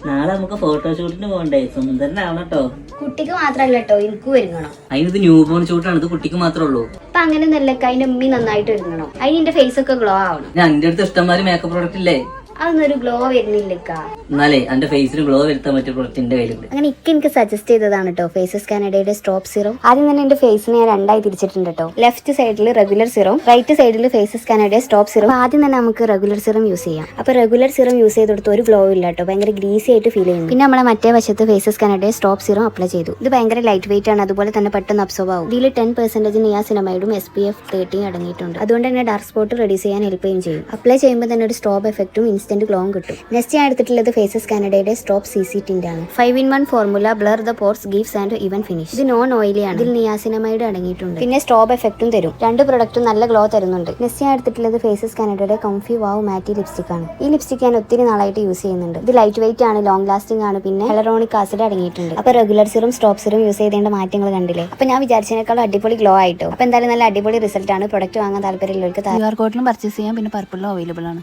നാളെ നമുക്ക് ഫോട്ടോഷൂട്ടിന് പോകണ്ടേ? സുന്ദരനാവണം കേട്ടോ. കുട്ടിക്ക് മാത്രല്ല കേട്ടോ, എനിക്ക് ഒരുങ്ങണം. അതിനിത് ന്യൂ ബോൺ ഷൂട്ടാണ്, ഇത് കുട്ടിക്ക് മാത്രമേ ഉള്ളൂ. അപ്പൊ അങ്ങനെ നല്ലൊക്കെ അതിന്റെ ഉമ്മി നന്നായിട്ട് ഒരുങ്ങണം. അതിന് എന്റെ ഫേസ് ഒക്കെ ഗ്ലോ ആവണം. ഞാൻ എന്റെ അടുത്ത് ഇഷ്ടംമാതിരി മേക്കപ്പ് പ്രോഡക്റ്റ് ഇല്ലേ? അതൊന്നും ഒരു ഗ്ലോ വരുന്നില്ലക്ക. എന്നാലേ എന്റെ ഫേസിന് ഗ്ലോ വരുത്താൻ പറ്റിയ പ്രോഡക്റ്റ് എന്റെ കയ്യിലുണ്ട്. അങ്ങനെ എനിക്ക് സജസ്റ്റ് ചെയ്തതാണ് കേട്ടോ ഫേസസ് കാനഡയുടെ സ്റ്റോപ്പ് സീറം. ആദ്യം തന്നെ എന്റെ ഫേസിനെ ഞാൻ രണ്ടായി തിരിച്ചിട്ടുണ്ട് കേട്ടോ. ലെഫ്റ്റ് സൈഡിൽ റെഗുലർ സീറം, റൈറ്റ് സൈഡിൽ ഫേസസ് കാനഡയുടെ സ്റ്റോപ്പ് സീറം. ആദ്യം തന്നെ നമുക്ക് റെഗുലർ സീറം യൂസ് ചെയ്യാം. അപ്പൊ റെഗുലർ സീറം യൂസ് ചെയ്തെടുത്ത് ഒരു ഗ്ലോ ഇല്ല കേട്ടോ, ഭയങ്കര ഗ്രീസി ആയിട്ട് ഫീൽ ചെയ്യുന്നു. പിന്നെ നമ്മളെ മറ്റേ വശത്ത് ഫേസസ് കാനഡയുടെ സ്റ്റോപ്പ് സീറം അപ്ലൈ ചെയ്തു. ഇത് ഭയങ്കര ലൈറ്റ് വെയിറ്റ് ആണ്, അതുപോലെ തന്നെ പെട്ടെന്ന് അബ്സോർബ് ആവും. ഇതിൽ 10% നിയാസിനമൈഡും SPF 30 അടങ്ങിയിട്ടുണ്ട്. അതുകൊണ്ട് തന്നെ ഡാർക്ക് സ്പോട്ട് റെഡ്യൂസ് ചെയ്യാൻ ഹെൽപ്പ് ചെയ്യുകയും ചെയ്യും. അപ്ലൈ ചെയ്യുമ്പോൾ തന്നെ ഒരു സ്ട്രോബ് എഫക്റ്റും ഇൻസ്റ്റന്റ് ഗ്ലോവും കിട്ടും. നെക്സ്റ്റ് ഞാൻ എടുത്തിട്ടുള്ളത് ഫേസസ് കാനഡയുടെ സ്റ്റോപ്പ് CC ടിന്റ് ആണ്. 5-in-1 formula, blur the pores, gives and even finish. ഇത് നോൺ ഓയിലി ആണ്. ഇതിൽ നിയാസിനമൈഡ് അടങ്ങിയിട്ടുണ്ട്. പിന്നെ സ്ട്രോബ് എഫക്റ്റും തരും. രണ്ട് പ്രൊഡക്റ്റും നല്ല ഗ്ലോ തരുന്നുണ്ട്. നെക്സ്റ്റ് ഞാൻ എടുത്തിട്ടുള്ളത് ഫേസസ് കാനഡയുടെ കംഫി വാവ് മാറ്റി ലിപ്സ്റ്റിക് ആണ്. ഈ ലിപ്സ്റ്റിക് ഞാൻ ഒത്തിരി നാളായിട്ട് യൂസ് ചെയ്യുന്നുണ്ട്. ഇത് ലൈറ്റ് വെയിറ്റ് ആണ്, ലോങ് ലാസ്റ്റിംഗ് ആണ്, പിന്നെ ഹെലറോണിക് ആസിഡ് അടങ്ങിയിട്ടുണ്ട്. അപ്പൊ റെഗുലർ സീറും സ്റ്റോപ്പ് സീറും യൂസ് ചെയ്തേണ്ട മാറ്റങ്ങൾ കണ്ടില്ലേ? അപ്പൊ ഞാൻ വിചാരിച്ചതിനേക്കാളും അടിപൊളി ഗ്ലോ ആയിട്ടോ. അപ്പൊ എന്തായാലും നല്ല അടിപൊളി റിസൾട്ട് ആണ്. പ്രൊഡക്റ്റ് വാങ്ങാൻ താല്പര്യമുള്ളവർക്ക് QR കോഡിലും പർച്ചേസ് ചെയ്യാം. പിന്നെ പർപ്പിളിലും അവൈലബിൾ ആണ്.